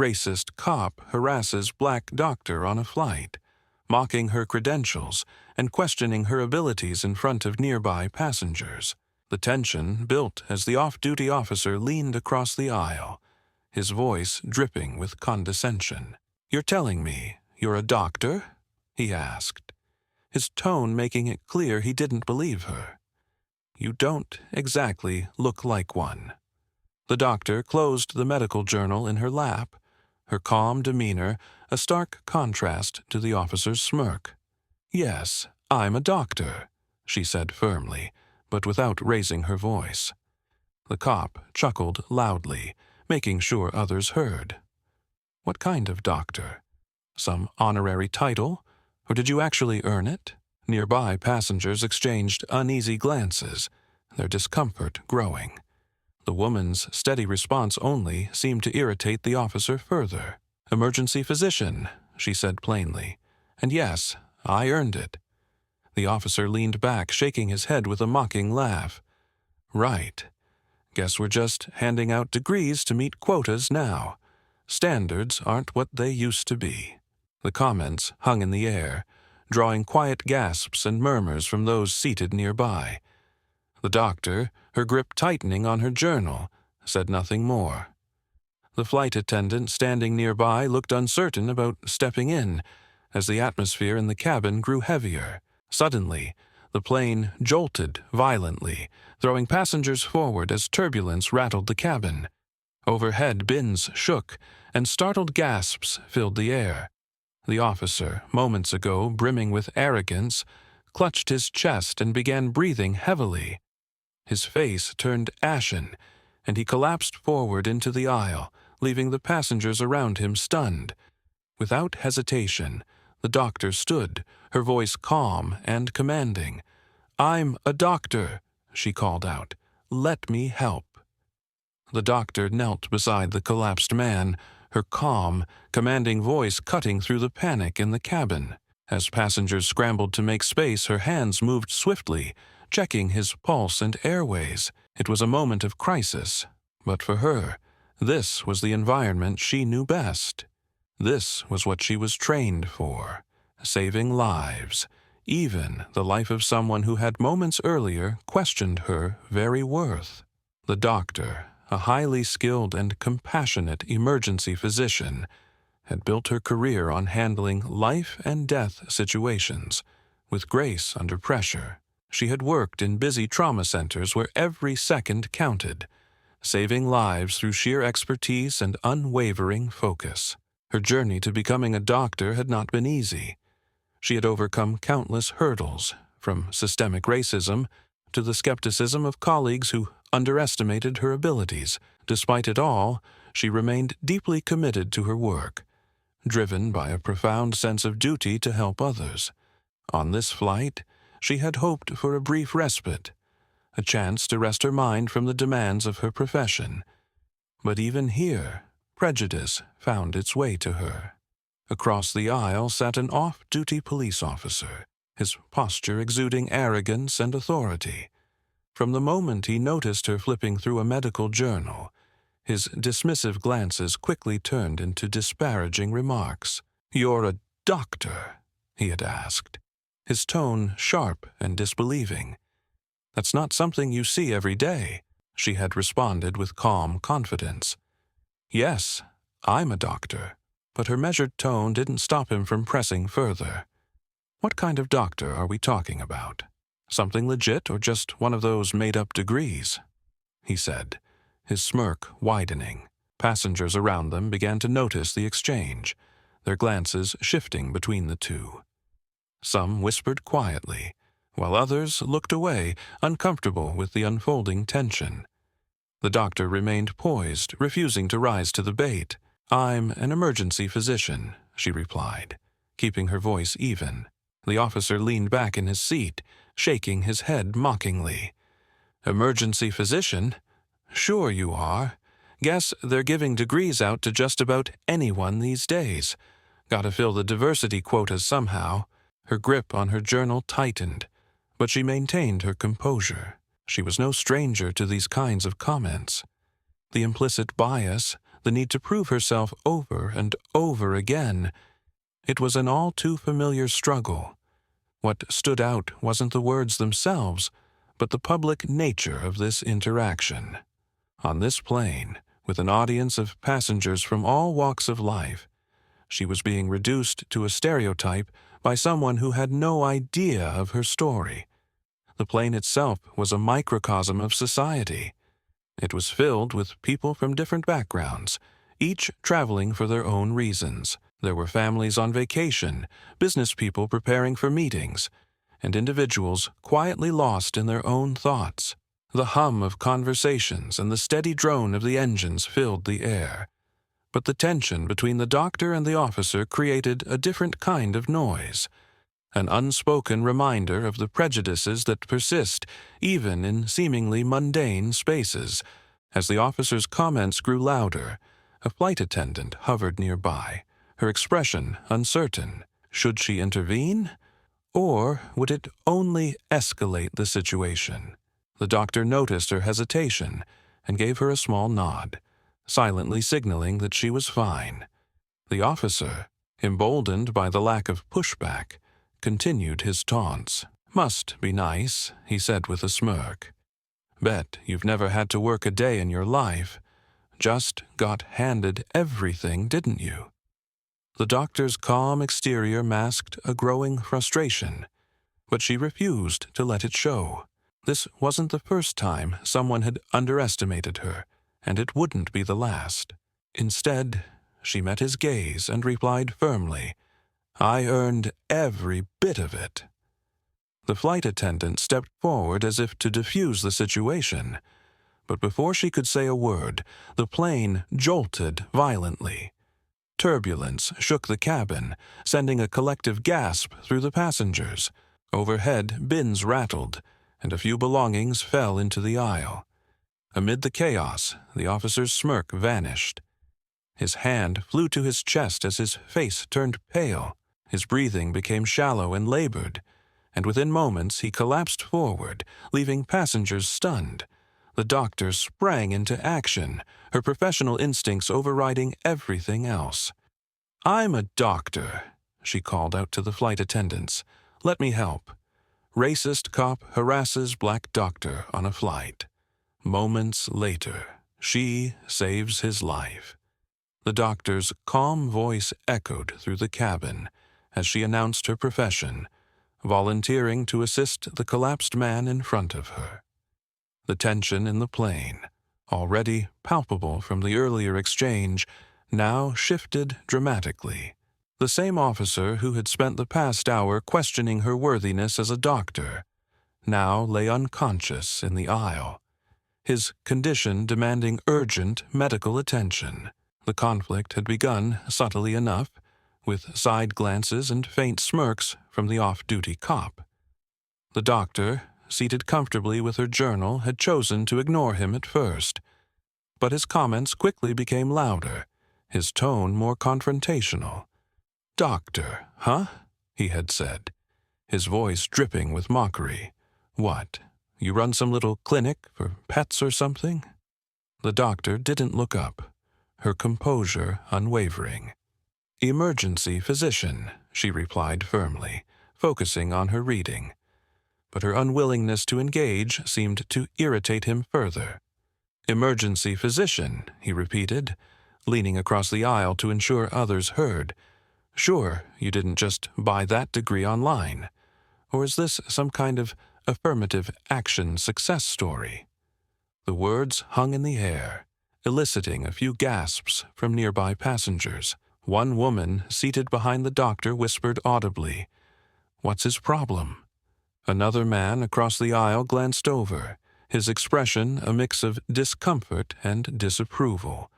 Racist cop harasses black doctor on a flight, mocking her credentials and questioning her abilities in front of nearby passengers. The tension built as the off-duty officer leaned across the aisle, his voice dripping with condescension. "You're telling me you're a doctor?" he asked, his tone making it clear he didn't believe her. "You don't exactly look like one." The doctor closed the medical journal in her lap, her calm demeanor a stark contrast to the officer's smirk. "Yes, I'm a doctor," she said firmly, but without raising her voice. The cop chuckled loudly, making sure others heard. "What kind of doctor? Some honorary title? Or did you actually earn it?" Nearby passengers exchanged uneasy glances, their discomfort growing. The woman's steady response only seemed to irritate the officer further. "Emergency physician," she said plainly. "And yes, I earned it." The officer leaned back, shaking his head with a mocking laugh. "Right. Guess we're just handing out degrees to meet quotas now. Standards aren't what they used to be." The comments hung in the air, drawing quiet gasps and murmurs from those seated nearby. The doctor, her grip tightening on her journal, said nothing more. The flight attendant standing nearby looked uncertain about stepping in as the atmosphere in the cabin grew heavier. Suddenly, the plane jolted violently, throwing passengers forward as turbulence rattled the cabin. Overhead bins shook, and startled gasps filled the air. The officer, moments ago brimming with arrogance, clutched his chest and began breathing heavily. His face turned ashen, and he collapsed forward into the aisle, leaving the passengers around him stunned. Without hesitation, the doctor stood, her voice calm and commanding. "I'm a doctor," she called out. "Let me help." The doctor knelt beside the collapsed man, her calm, commanding voice cutting through the panic in the cabin. As passengers scrambled to make space, her hands moved swiftly, checking his pulse and airways. It was a moment of crisis, but for her, this was the environment she knew best. This was what she was trained for, saving lives, even the life of someone who had moments earlier questioned her very worth. The doctor, a highly skilled and compassionate emergency physician, had built her career on handling life and death situations with grace under pressure. She had worked in busy trauma centers where every second counted, saving lives through sheer expertise and unwavering focus. Her journey to becoming a doctor had not been easy. She had overcome countless hurdles, from systemic racism to the skepticism of colleagues who underestimated her abilities. Despite it all, she remained deeply committed to her work, driven by a profound sense of duty to help others. On this flight, she had hoped for a brief respite, a chance to rest her mind from the demands of her profession. But even here, prejudice found its way to her. Across the aisle sat an off-duty police officer, his posture exuding arrogance and authority. From the moment he noticed her flipping through a medical journal, his dismissive glances quickly turned into disparaging remarks. "You're a doctor?" he had asked, his tone sharp and disbelieving. "That's not something you see every day," she had responded with calm confidence. "Yes, I'm a doctor." But her measured tone didn't stop him from pressing further. "What kind of doctor are we talking about? Something legit or just one of those made-up degrees?" he said, his smirk widening. Passengers around them began to notice the exchange, their glances shifting between the two. Some whispered quietly, while others looked away, uncomfortable with the unfolding tension. The doctor remained poised, refusing to rise to the bait. "I'm an emergency physician," she replied, keeping her voice even. The officer leaned back in his seat, shaking his head mockingly. "Emergency physician? Sure you are. Guess they're giving degrees out to just about anyone these days. Gotta fill the diversity quotas somehow." Her grip on her journal tightened, but she maintained her composure. She was no stranger to these kinds of comments. The implicit bias, the need to prove herself over and over again. It was an all too familiar struggle. What stood out wasn't the words themselves, but the public nature of this interaction. On this plane, with an audience of passengers from all walks of life, she was being reduced to a stereotype by someone who had no idea of her story. The plane itself was a microcosm of society. It was filled with people from different backgrounds, each traveling for their own reasons. There were families on vacation, business people preparing for meetings, and individuals quietly lost in their own thoughts. The hum of conversations and the steady drone of the engines filled the air. But the tension between the doctor and the officer created a different kind of noise, an unspoken reminder of the prejudices that persist even in seemingly mundane spaces. As the officer's comments grew louder, a flight attendant hovered nearby, her expression uncertain. Should she intervene? Or would it only escalate the situation? The doctor noticed her hesitation and gave her a small nod, silently signaling that she was fine. The officer, emboldened by the lack of pushback, continued his taunts. "Must be nice," he said with a smirk. "Bet you've never had to work a day in your life. Just got handed everything, didn't you?" The doctor's calm exterior masked a growing frustration, but she refused to let it show. This wasn't the first time someone had underestimated her, and it wouldn't be the last. Instead, she met his gaze and replied firmly, "I earned every bit of it." The flight attendant stepped forward as if to defuse the situation, but before she could say a word, the plane jolted violently. Turbulence shook the cabin, sending a collective gasp through the passengers. Overhead, bins rattled, and a few belongings fell into the aisle. Amid the chaos, the officer's smirk vanished. His hand flew to his chest as his face turned pale. His breathing became shallow and labored, and within moments he collapsed forward, leaving passengers stunned. The doctor sprang into action, her professional instincts overriding everything else. "I'm a doctor," she called out to the flight attendants. "Let me help." Racist cop harasses black doctor on a flight. Moments later, she saves his life. The doctor's calm voice echoed through the cabin as she announced her profession, volunteering to assist the collapsed man in front of her. The tension in the plane, already palpable from the earlier exchange, now shifted dramatically. The same officer who had spent the past hour questioning her worthiness as a doctor now lay unconscious in the aisle, his condition demanding urgent medical attention. The conflict had begun subtly enough, with side glances and faint smirks from the off-duty cop. The doctor, seated comfortably with her journal, had chosen to ignore him at first, but his comments quickly became louder, his tone more confrontational. "Doctor, huh?" he had said, his voice dripping with mockery. "What, you run some little clinic for pets or something?" The doctor didn't look up, her composure unwavering. "Emergency physician," she replied firmly, focusing on her reading. But her unwillingness to engage seemed to irritate him further. "Emergency physician," he repeated, leaning across the aisle to ensure others heard. "Sure, you didn't just buy that degree online. Or is this some kind of affirmative action success story?" The words hung in the air, eliciting a few gasps from nearby passengers. One woman seated behind the doctor whispered audibly, "What's his problem?" Another man across the aisle glanced over, his expression a mix of discomfort and disapproval,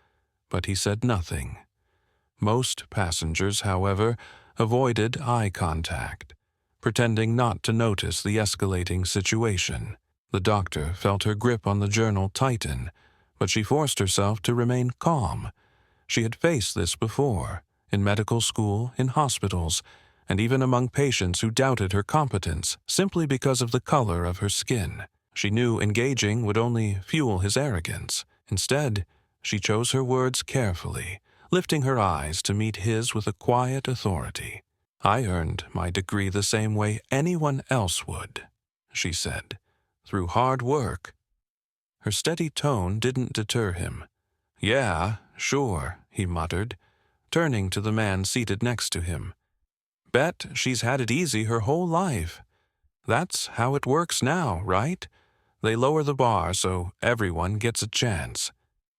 but he said nothing. Most passengers, however, avoided eye contact, pretending not to notice the escalating situation. The doctor felt her grip on the journal tighten, but she forced herself to remain calm. She had faced this before, in medical school, in hospitals, and even among patients who doubted her competence simply because of the color of her skin. She knew engaging would only fuel his arrogance. Instead, She chose her words carefully, lifting her eyes to meet his with a quiet authority. "I earned my degree the same way anyone else would," she said, "through hard work." Her steady tone didn't deter him. "Yeah, sure," he muttered, turning to the man seated next to him. "Bet she's had it easy her whole life. That's how it works now, right? They lower the bar so everyone gets a chance."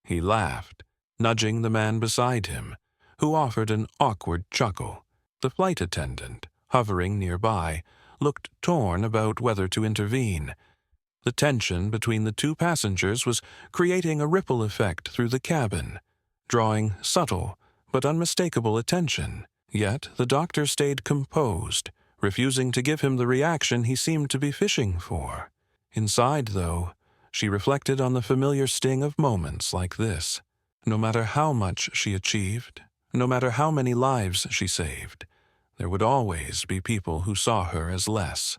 He laughed, nudging the man beside him, who offered an awkward chuckle. The flight attendant, hovering nearby, looked torn about whether to intervene. The tension between the two passengers was creating a ripple effect through the cabin, drawing subtle but unmistakable attention. Yet the doctor stayed composed, refusing to give him the reaction he seemed to be fishing for. Inside, though, she reflected on the familiar sting of moments like this. No matter how much she achieved, no matter how many lives she saved, there would always be people who saw her as less.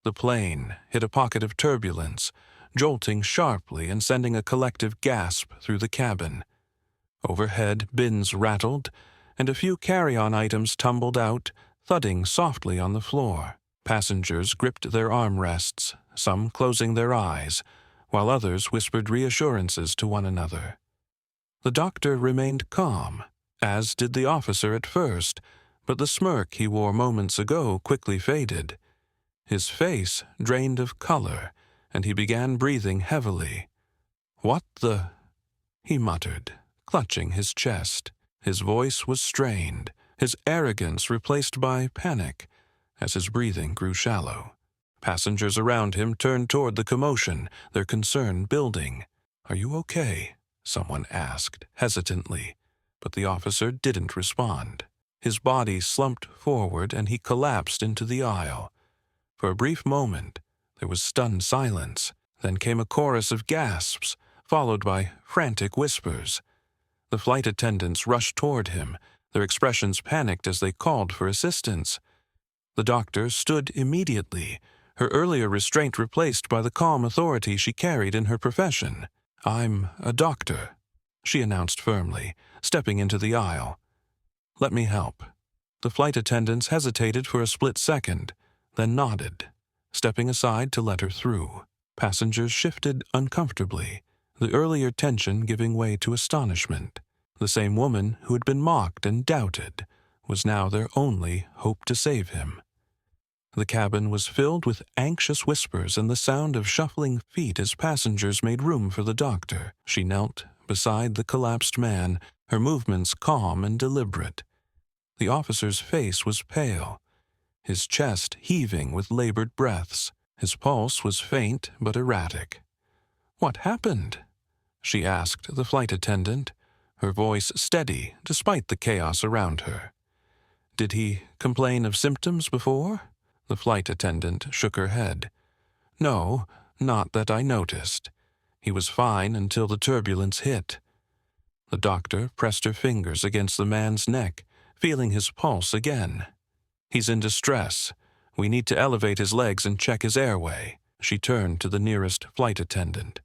The plane hit a pocket of turbulence, jolting sharply and sending a collective gasp through the cabin. Overhead, bins rattled, and a few carry-on items tumbled out, thudding softly on the floor. Passengers gripped their armrests, some closing their eyes, while others whispered reassurances to one another. The doctor remained calm, as did the officer at first, but the smirk he wore moments ago quickly faded. His face drained of color, and he began breathing heavily. "What the—" he muttered, clutching his chest. His voice was strained, his arrogance replaced by panic, as his breathing grew shallow. Passengers around him turned toward the commotion, their concern building. "Are you okay?" someone asked, hesitantly, but the officer didn't respond. His body slumped forward and he collapsed into the aisle. For a brief moment, there was stunned silence. Then came a chorus of gasps, followed by frantic whispers. The flight attendants rushed toward him, their expressions panicked as they called for assistance. The doctor stood immediately, her earlier restraint replaced by the calm authority she carried in her profession. "I'm a doctor," she announced firmly, stepping into the aisle. "Let me help." The flight attendants hesitated for a split second, then nodded, stepping aside to let her through. Passengers shifted uncomfortably, the earlier tension giving way to astonishment. The same woman who had been mocked and doubted was now their only hope to save him. The cabin was filled with anxious whispers and the sound of shuffling feet as passengers made room for the doctor. She knelt beside the collapsed man, her movements calm and deliberate. The officer's face was pale, his chest heaving with labored breaths. His pulse was faint but erratic. "What happened?" she asked the flight attendant, her voice steady despite the chaos around her. "Did he complain of symptoms before?" The flight attendant shook her head. "No, not that I noticed. He was fine until the turbulence hit." The doctor pressed her fingers against the man's neck, feeling his pulse again. "He's in distress. We need to elevate his legs and check his airway." She turned to the nearest flight attendant.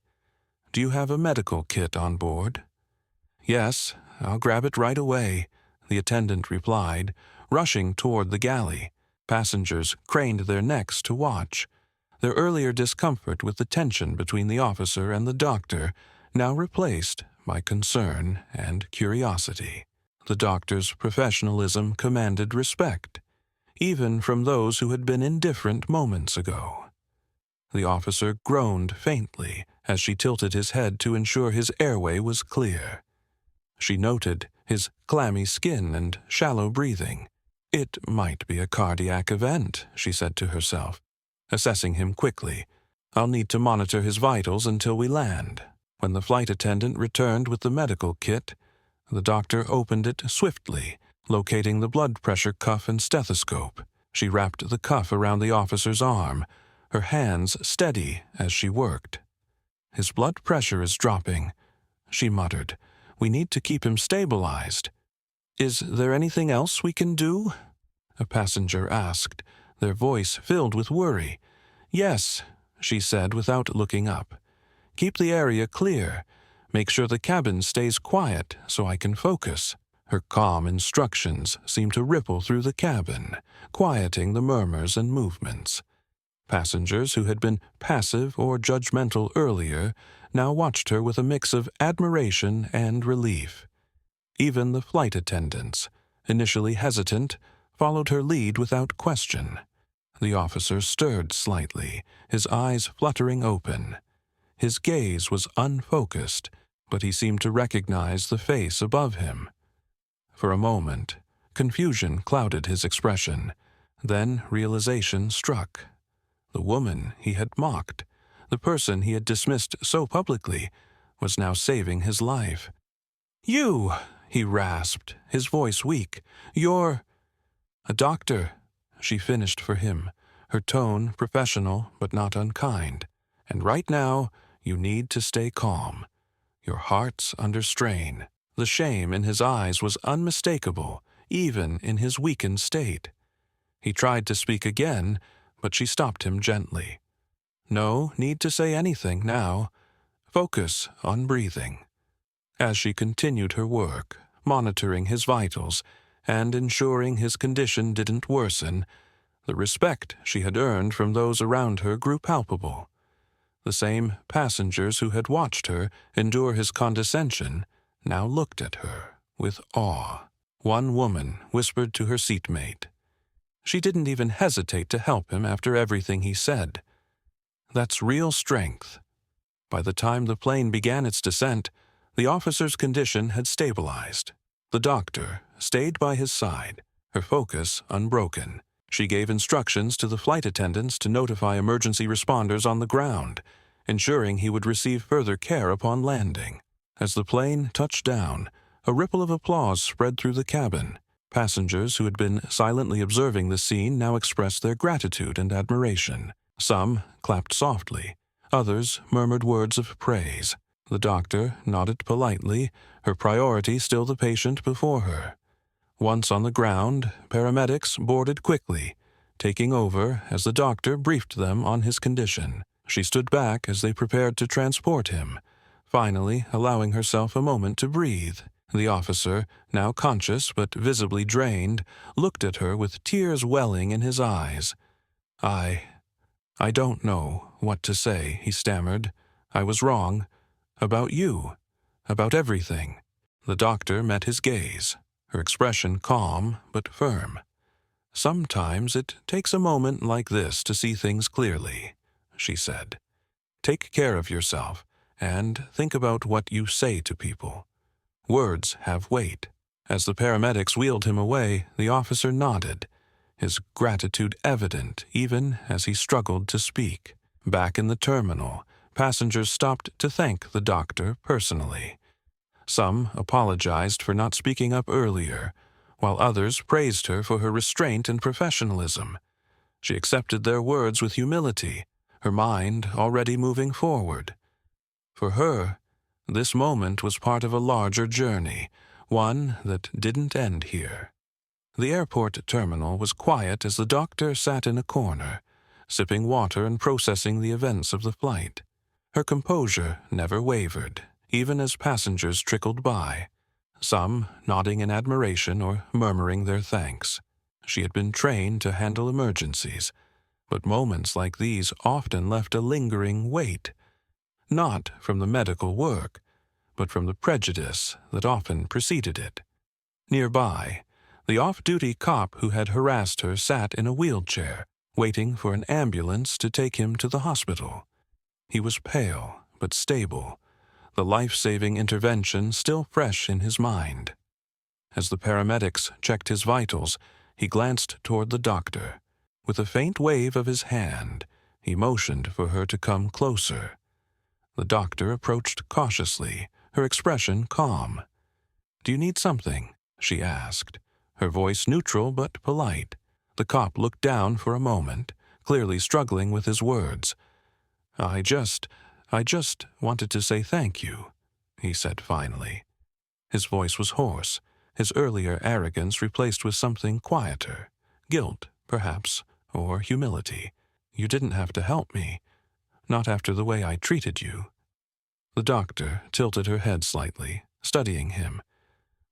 "Do you have a medical kit on board?" "Yes, I'll grab it right away," the attendant replied, rushing toward the galley. Passengers craned their necks to watch, their earlier discomfort with the tension between the officer and the doctor now replaced by concern and curiosity. The doctor's professionalism commanded respect, even from those who had been indifferent moments ago. The officer groaned faintly as she tilted his head to ensure his airway was clear. She noted his clammy skin and shallow breathing. "It might be a cardiac event," she said to herself, assessing him quickly. "I'll need to monitor his vitals until we land." When the flight attendant returned with the medical kit, the doctor opened it swiftly, locating the blood pressure cuff and stethoscope. She wrapped the cuff around the officer's arm, her hands steady as she worked. "His blood pressure is dropping," she muttered. "We need to keep him stabilized." "Is there anything else we can do?" a passenger asked, their voice filled with worry. "Yes," she said without looking up. "Keep the area clear. Make sure the cabin stays quiet so I can focus." Her calm instructions seemed to ripple through the cabin, quieting the murmurs and movements. Passengers who had been passive or judgmental earlier now watched her with a mix of admiration and relief. Even the flight attendants, initially hesitant, followed her lead without question. The officer stirred slightly, his eyes fluttering open. His gaze was unfocused, but he seemed to recognize the face above him. For a moment, confusion clouded his expression. Then realization struck. The woman he had mocked, the person he had dismissed so publicly, was now saving his life. "You!" he rasped, his voice weak. "You're—" "A doctor," she finished for him, her tone professional but not unkind. "And right now, you need to stay calm. Your heart's under strain." The shame in his eyes was unmistakable, even in his weakened state. He tried to speak again, but she stopped him gently. "No need to say anything now. Focus on breathing." As she continued her work, monitoring his vitals and ensuring his condition didn't worsen, the respect she had earned from those around her grew palpable. The same passengers who had watched her endure his condescension now looked at her with awe. One woman whispered to her seatmate. She didn't even hesitate to help him after everything he said. "That's real strength." By the time the plane began its descent, the officer's condition had stabilized. The doctor stayed by his side, her focus unbroken. She gave instructions to the flight attendants to notify emergency responders on the ground, ensuring he would receive further care upon landing. As the plane touched down, a ripple of applause spread through the cabin. Passengers who had been silently observing the scene now expressed their gratitude and admiration. Some clapped softly, others murmured words of praise. The doctor nodded politely, her priority still the patient before her. Once on the ground, paramedics boarded quickly, taking over as the doctor briefed them on his condition. She stood back as they prepared to transport him, finally allowing herself a moment to breathe. The officer, now conscious but visibly drained, looked at her with tears welling in his eyes. I don't know what to say," he stammered. "I was wrong. About you. About everything." The doctor met his gaze, her expression calm but firm. "Sometimes it takes a moment like this to see things clearly," she said. "Take care of yourself, and think about what you say to people. Words have weight." As the paramedics wheeled him away, the officer nodded, his gratitude evident even as he struggled to speak. Back in the terminal, passengers stopped to thank the doctor personally. Some apologized for not speaking up earlier, while others praised her for her restraint and professionalism. She accepted their words with humility, her mind already moving forward. For her, this moment was part of a larger journey, one that didn't end here. The airport terminal was quiet as the doctor sat in a corner, sipping water and processing the events of the flight. Her composure never wavered, even as passengers trickled by, some nodding in admiration or murmuring their thanks. She had been trained to handle emergencies, but moments like these often left a lingering weight, not from the medical work, but from the prejudice that often preceded it. Nearby, the off-duty cop who had harassed her sat in a wheelchair, waiting for an ambulance to take him to the hospital. He was pale but stable, the life-saving intervention still fresh in his mind. As the paramedics checked his vitals, he glanced toward the doctor. With a faint wave of his hand, he motioned for her to come closer. The doctor approached cautiously, her expression calm. "Do you need something?" she asked, her voice neutral but polite. The cop looked down for a moment, clearly struggling with his words. I just wanted to say thank you," he said finally. His voice was hoarse, his earlier arrogance replaced with something quieter, guilt, perhaps, or humility. "You didn't have to help me, not after the way I treated you." The doctor tilted her head slightly, studying him.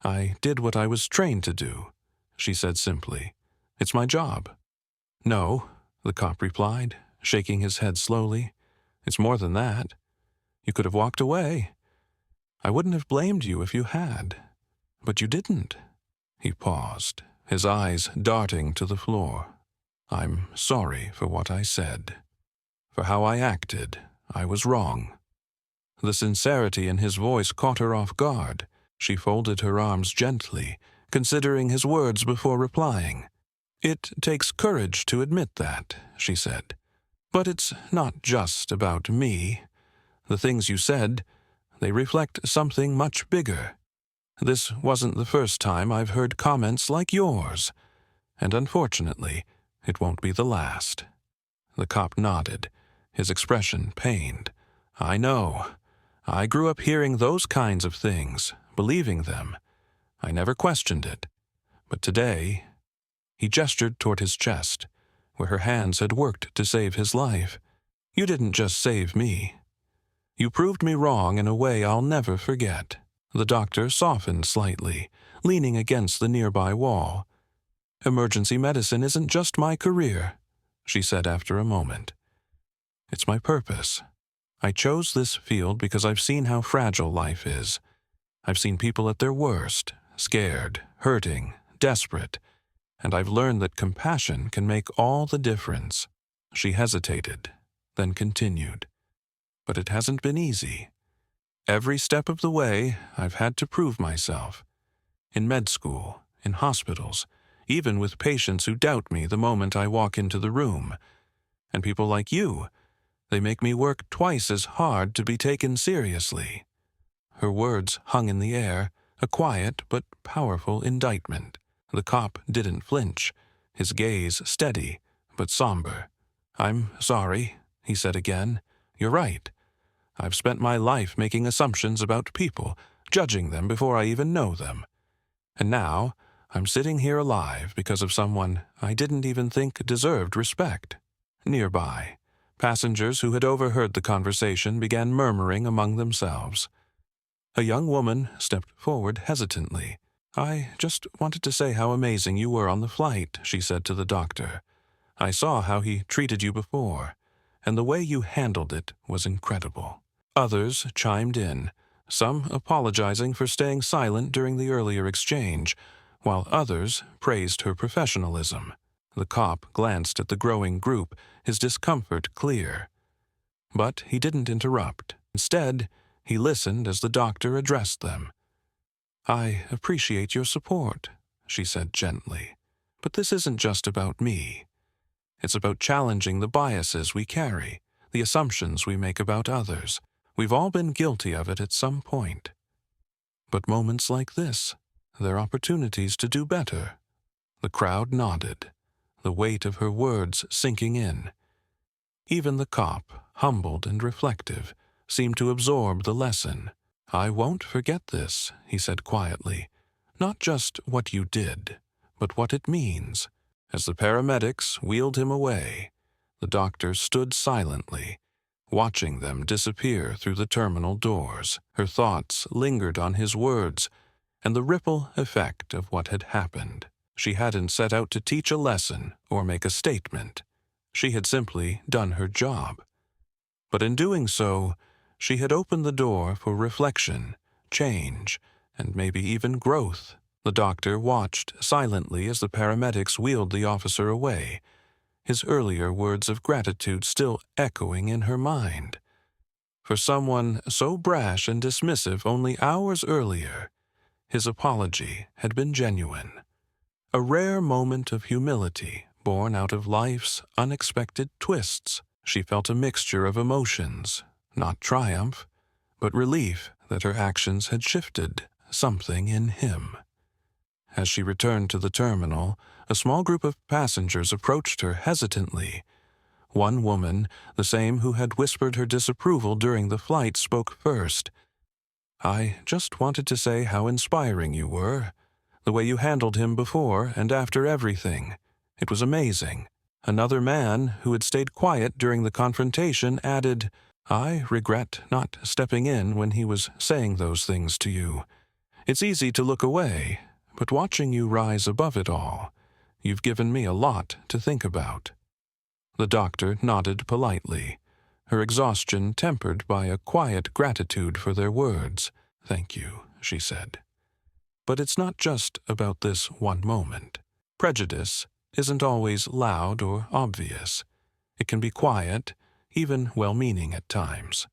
"I did what I was trained to do," she said simply. "It's my job." "No," the cop replied, shaking his head slowly. "It's more than that. You could have walked away. I wouldn't have blamed you if you had. But you didn't." He paused, his eyes darting to the floor. "I'm sorry for what I said. For how I acted. I was wrong." The sincerity in his voice caught her off guard. She folded her arms gently, considering his words before replying. "It takes courage to admit that," she said. "But it's not just about me. The things you said, they reflect something much bigger. This wasn't the first time I've heard comments like yours, and unfortunately, it won't be the last." The cop nodded, his expression pained. "I know. I grew up hearing those kinds of things, believing them. I never questioned it. But today—" He gestured toward his chest, where her hands had worked to save his life. "You didn't just save me. You proved me wrong in a way I'll never forget." The doctor softened slightly, leaning against the nearby wall. "Emergency medicine isn't just my career," she said after a moment. "It's my purpose. I chose this field because I've seen how fragile life is. I've seen people at their worst, scared, hurting, desperate, and I've learned that compassion can make all the difference." She hesitated, then continued. "But it hasn't been easy. Every step of the way, I've had to prove myself. In med school, in hospitals, even with patients who doubt me the moment I walk into the room. And people like you, they make me work twice as hard to be taken seriously." Her words hung in the air, a quiet but powerful indictment. The cop didn't flinch, his gaze steady but somber. "I'm sorry," he said again. "You're right. I've spent my life making assumptions about people, judging them before I even know them. And now I'm sitting here alive because of someone I didn't even think deserved respect." Nearby, passengers who had overheard the conversation began murmuring among themselves. A young woman stepped forward hesitantly. "I just wanted to say how amazing you were on the flight," she said to the doctor. "I saw how he treated you before, and the way you handled it was incredible." Others chimed in, some apologizing for staying silent during the earlier exchange, while others praised her professionalism. The cop glanced at the growing group, his discomfort clear. But he didn't interrupt. Instead, he listened as the doctor addressed them. "I appreciate your support," she said gently. "But this isn't just about me. It's about challenging the biases we carry, the assumptions we make about others. We've all been guilty of it at some point. But moments like this, they're opportunities to do better." The crowd nodded, the weight of her words sinking in. Even the cop, humbled and reflective, seemed to absorb the lesson. "I won't forget this," he said quietly. "Not just what you did, but what it means." As the paramedics wheeled him away, the doctor stood silently, watching them disappear through the terminal doors. Her thoughts lingered on his words and the ripple effect of what had happened. She hadn't set out to teach a lesson or make a statement. She had simply done her job. But in doing so, she had opened the door for reflection, change, and maybe even growth. The doctor watched silently as the paramedics wheeled the officer away, his earlier words of gratitude still echoing in her mind. For someone so brash and dismissive only hours earlier, his apology had been genuine. A rare moment of humility born out of life's unexpected twists. She felt a mixture of emotions, not triumph, but relief that her actions had shifted something in him. As she returned to the terminal, a small group of passengers approached her hesitantly. One woman, the same who had whispered her disapproval during the flight, spoke first. "I just wanted to say how inspiring you were. The way you handled him before and after everything. It was amazing." Another man, who had stayed quiet during the confrontation, added, I regret not stepping in when he was saying those things to you. It's easy to look away, but watching you rise above it all, you've given me a lot to think about." The doctor nodded politely, her exhaustion tempered by a quiet gratitude for their words. "Thank you," she said. "But it's not just about this one moment. Prejudice isn't always loud or obvious. It can be quiet, even well-meaning at times.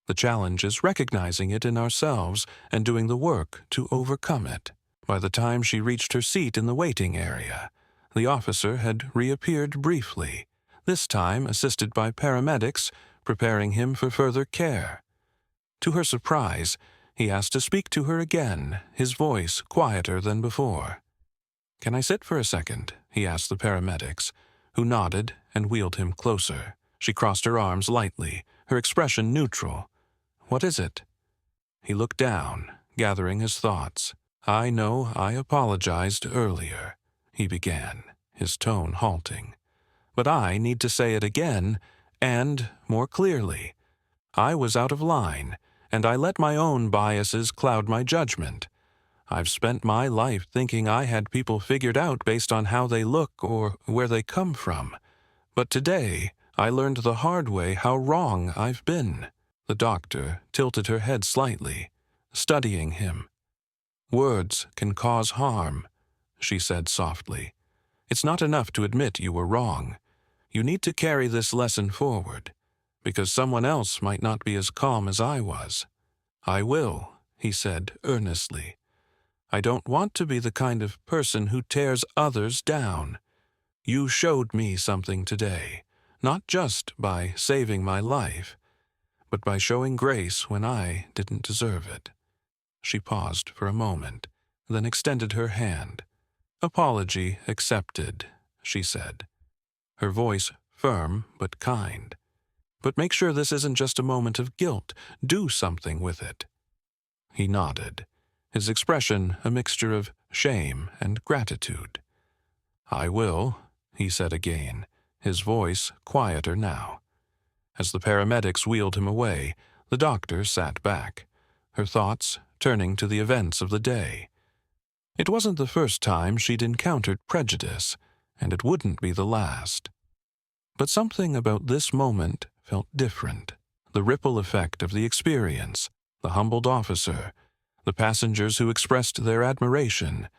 The challenge is recognizing it in ourselves and doing the work to overcome it." By the time she reached her seat in the waiting area, the officer had reappeared briefly, this time assisted by paramedics preparing him for further care. To her surprise, he asked to speak to her again, his voice quieter than before. "Can I sit for a second?" he asked the paramedics, who nodded and wheeled him closer. She crossed her arms lightly, her expression neutral. "What is it?" He looked down, gathering his thoughts. "I know I apologized earlier," he began, his tone halting. "But I need to say it again, and more clearly. I was out of line, and I let my own biases cloud my judgment. I've spent my life thinking I had people figured out based on how they look or where they come from. But today, I learned the hard way how wrong I've been." The doctor tilted her head slightly, studying him. "Words can cause harm," she said softly. "It's not enough to admit you were wrong. You need to carry this lesson forward, because someone else might not be as calm as I was." "I will," he said earnestly. "I don't want to be the kind of person who tears others down. You showed me something today, not just by saving my life, but by showing grace when I didn't deserve it." She paused for a moment, then extended her hand. "Apology accepted," she said, her voice firm but kind. "But make sure this isn't just a moment of guilt. Do something with it." He nodded, his expression a mixture of shame and gratitude. "I will," he said again, his voice quieter now. As the paramedics wheeled him away, the doctor sat back, her thoughts turning to the events of the day. It wasn't the first time she'd encountered prejudice, and it wouldn't be the last. But something about this moment felt different. The ripple effect of the experience, the humbled officer, the passengers who expressed their admiration,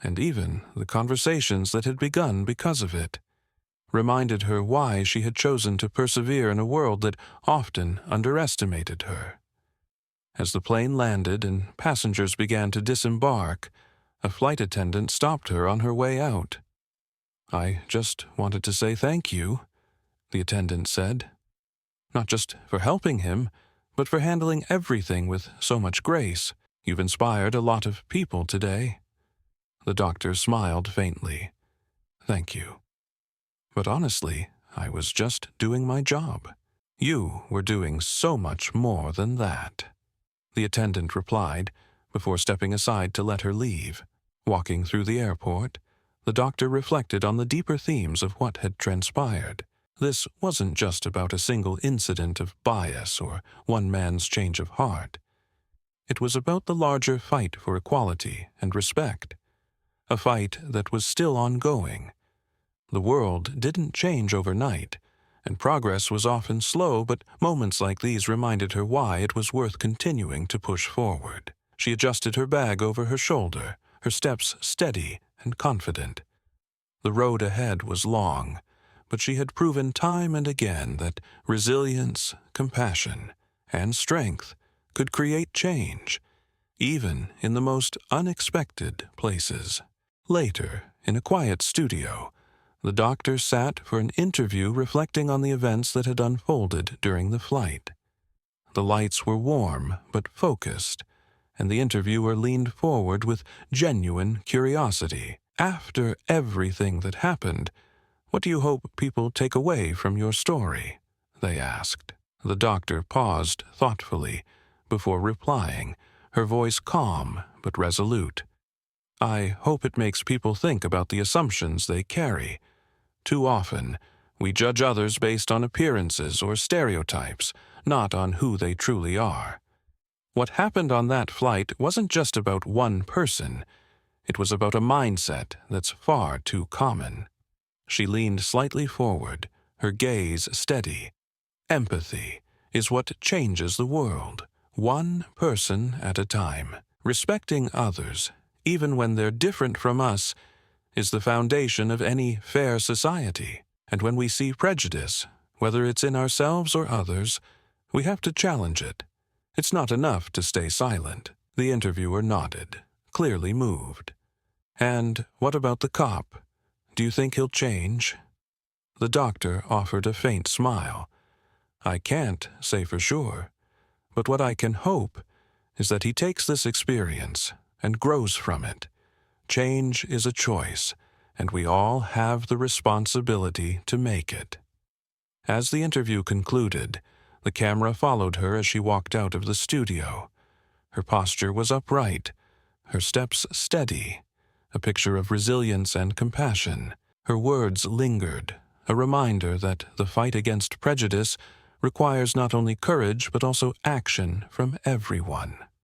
and even the conversations that had begun because of it, reminded her why she had chosen to persevere in a world that often underestimated her. As the plane landed and passengers began to disembark, a flight attendant stopped her on her way out. "I just wanted to say thank you," the attendant said. "Not just for helping him, but for handling everything with so much grace. You've inspired a lot of people today." The doctor smiled faintly. "Thank you. But honestly, I was just doing my job. You were doing so much more than that," the attendant replied, before stepping aside to let her leave. Walking through the airport, the doctor reflected on the deeper themes of what had transpired. This wasn't just about a single incident of bias or one man's change of heart. It was about the larger fight for equality and respect, a fight that was still ongoing. The world didn't change overnight, and progress was often slow, but moments like these reminded her why it was worth continuing to push forward. She adjusted her bag over her shoulder, her steps steady and confident. The road ahead was long, but she had proven time and again that resilience, compassion, and strength could create change, even in the most unexpected places. Later, in a quiet studio, the doctor sat for an interview reflecting on the events that had unfolded during the flight. The lights were warm but focused, and the interviewer leaned forward with genuine curiosity. "After everything that happened, what do you hope people take away from your story?" they asked. The doctor paused thoughtfully before replying, her voice calm but resolute. "I hope it makes people think about the assumptions they carry. Too often, we judge others based on appearances or stereotypes, not on who they truly are. What happened on that flight wasn't just about one person. It was about a mindset that's far too common. She leaned slightly forward, her gaze steady. Empathy is what changes the world, one person at a time. Respecting others, even when they're different from us, is the foundation of any fair society. And when we see prejudice, whether it's in ourselves or others, we have to challenge it. It's not enough to stay silent. The interviewer nodded, clearly moved. And what about the cop? Do you think he'll change? The doctor offered a faint smile. I can't say for sure, but what I can hope is that he takes this experience and grows from it. Change is a choice, and we all have the responsibility to make it. As the interview concluded, the camera followed her as she walked out of the studio. Her posture was upright, her steps steady, a picture of resilience and compassion. Her words lingered, a reminder that the fight against prejudice requires not only courage but also action from everyone.